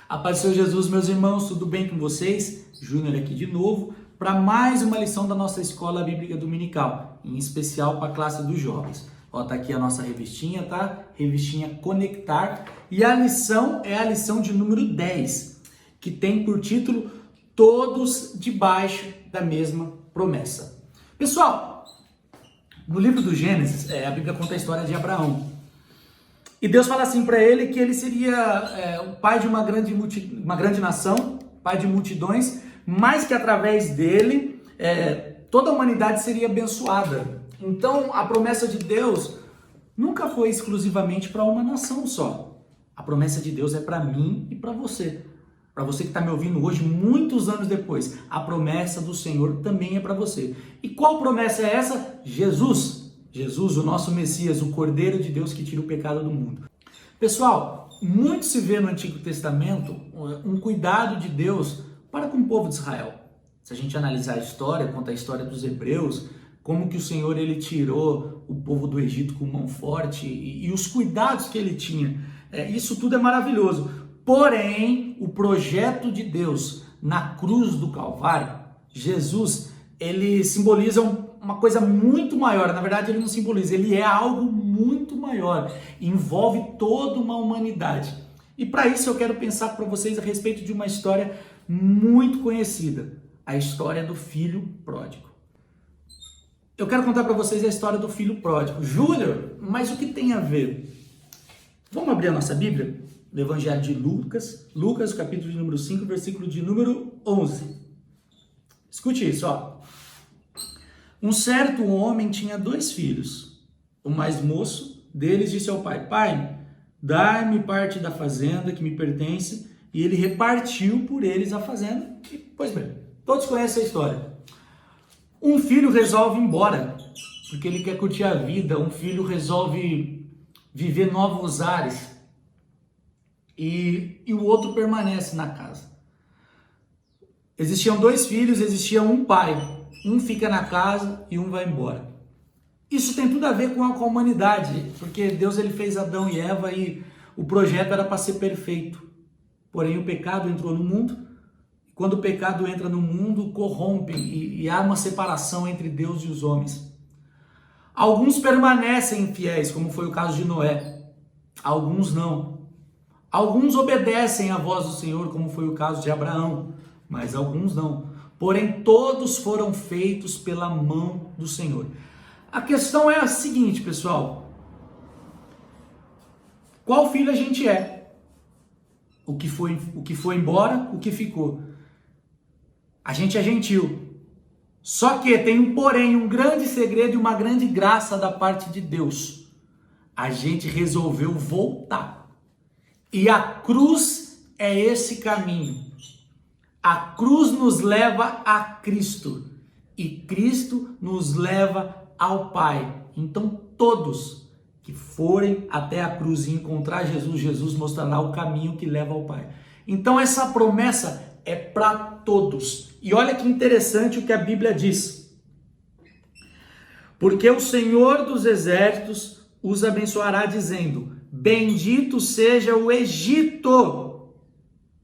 A paz do Senhor Jesus, meus irmãos, tudo bem com vocês? Júnior aqui de novo para mais uma lição da nossa Escola Bíblica Dominical, em especial para a classe dos jovens. Ó, tá aqui a nossa revistinha, tá? Revistinha Conectar. E a lição é a lição de número 10, que tem por título Todos debaixo da mesma promessa. Pessoal, no livro do Gênesis, a Bíblia conta a história de Abraão. E Deus fala assim para ele que ele seria o pai de uma grande nação, pai de multidões, mas que através dele toda a humanidade seria abençoada. Então a promessa de Deus nunca foi exclusivamente para uma nação só. A promessa de Deus é para mim e para você. Para você que está me ouvindo hoje, muitos anos depois, a promessa do Senhor também é para você. E qual promessa é essa? Jesus. Jesus, o nosso Messias, o Cordeiro de Deus que tira o pecado do mundo. Pessoal, muito se vê no Antigo Testamento um cuidado de Deus para com o povo de Israel. Se a gente analisar a história, conta a história dos hebreus, como que o Senhor ele tirou o povo do Egito com mão forte e os cuidados que ele tinha. Isso tudo é maravilhoso. Porém, o projeto de Deus na cruz do Calvário, Jesus, ele simboliza uma coisa muito maior. Na verdade, ele não simboliza, ele é algo muito maior. Envolve toda uma humanidade. E para isso eu quero pensar para vocês a respeito de uma história muito conhecida. A história do filho pródigo. Eu quero contar para vocês a história do filho pródigo. Júnior, mas o que tem a ver? Vamos abrir a nossa Bíblia? No Evangelho de Lucas, capítulo de número 5, versículo de número 11. Escute isso, ó. Um certo homem tinha 2 filhos. O mais moço deles disse ao pai: Pai, dá-me parte da fazenda que me pertence. E ele repartiu por eles a fazenda. E, pois bem, todos conhecem a história. Um filho resolve ir embora, porque ele quer curtir a vida. Um filho resolve viver novos ares. E o outro permanece na casa. Existiam 2 filhos, existia um pai. Um fica na casa e um vai embora. Isso tem tudo a ver com a humanidade, porque Deus ele fez Adão e Eva e o projeto era para ser perfeito. Porém, o pecado entrou no mundo. Quando o pecado entra no mundo, corrompe e há uma separação entre Deus e os homens. Alguns permanecem fiéis, como foi o caso de Noé. Alguns não. Alguns obedecem à voz do Senhor, como foi o caso de Abraão, mas alguns não. Porém, todos foram feitos pela mão do Senhor. A questão é a seguinte, pessoal. Qual filho a gente é? O que foi embora, o que ficou. A gente é gentil. Só que tem um porém, um grande segredo e uma grande graça da parte de Deus. A gente resolveu voltar. E a cruz é esse caminho. A cruz nos leva a Cristo. E Cristo nos leva ao Pai. Então todos que forem até a cruz e encontrar Jesus, Jesus mostrará o caminho que leva ao Pai. Então essa promessa é para todos. E olha que interessante o que a Bíblia diz. Porque o Senhor dos Exércitos os abençoará dizendo: Bendito seja o Egito,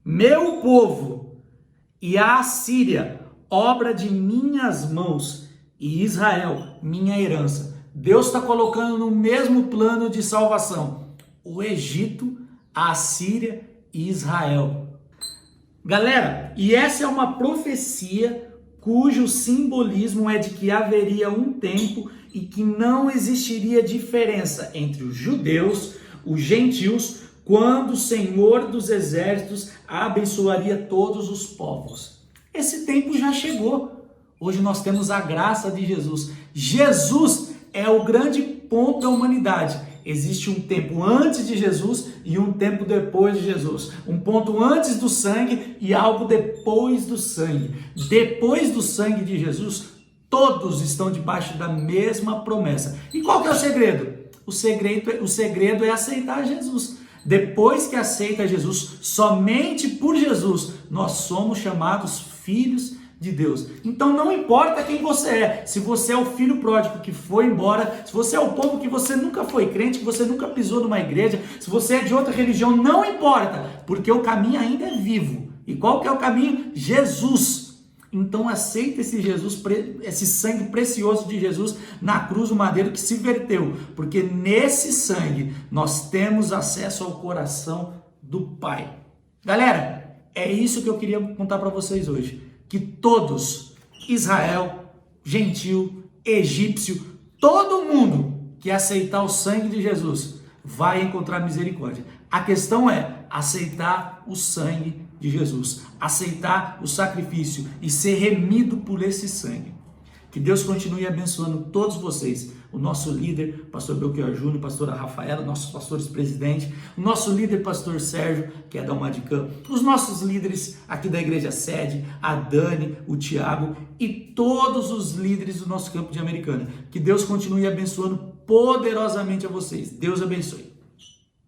meu povo, e a Assíria, obra de minhas mãos, e Israel, minha herança. Deus está colocando no mesmo plano de salvação o Egito, a Assíria e Israel. Galera, e essa é uma profecia cujo simbolismo é de que haveria um tempo e que não existiria diferença entre os judeus, os gentios, quando o Senhor dos Exércitos abençoaria todos os povos. Esse tempo já chegou. Hoje nós temos a graça de Jesus. Jesus é o grande ponto da humanidade. Existe um tempo antes de Jesus e um tempo depois de Jesus. Um ponto antes do sangue e algo depois do sangue. Depois do sangue de Jesus, todos estão debaixo da mesma promessa. E qual que é o segredo? O segredo é aceitar Jesus. Depois que aceita Jesus, somente por Jesus, nós somos chamados filhos de Deus. Então não importa quem você é, se você é o filho pródigo que foi embora, se você é o povo que você nunca foi crente, que você nunca pisou numa igreja, se você é de outra religião, não importa, porque o caminho ainda é vivo. E qual que é o caminho? Jesus. Então aceita esse Jesus, esse sangue precioso de Jesus na cruz do madeiro que se verteu, porque nesse sangue nós temos acesso ao coração do Pai. Galera, é isso que eu queria contar para vocês hoje, que todos, Israel, gentil, egípcio, todo mundo que aceitar o sangue de Jesus vai encontrar misericórdia. A questão é aceitar o sangue de Jesus, aceitar o sacrifício e ser remido por esse sangue. Que Deus continue abençoando todos vocês, o nosso líder, pastor Belchior Júnior, pastora Rafaela, nossos pastores presidentes, o nosso líder, pastor Sérgio, que é da Umadicam, os nossos líderes aqui da igreja sede, a Dani, o Tiago e todos os líderes do nosso campo de Americana. Que Deus continue abençoando poderosamente a vocês. Deus abençoe.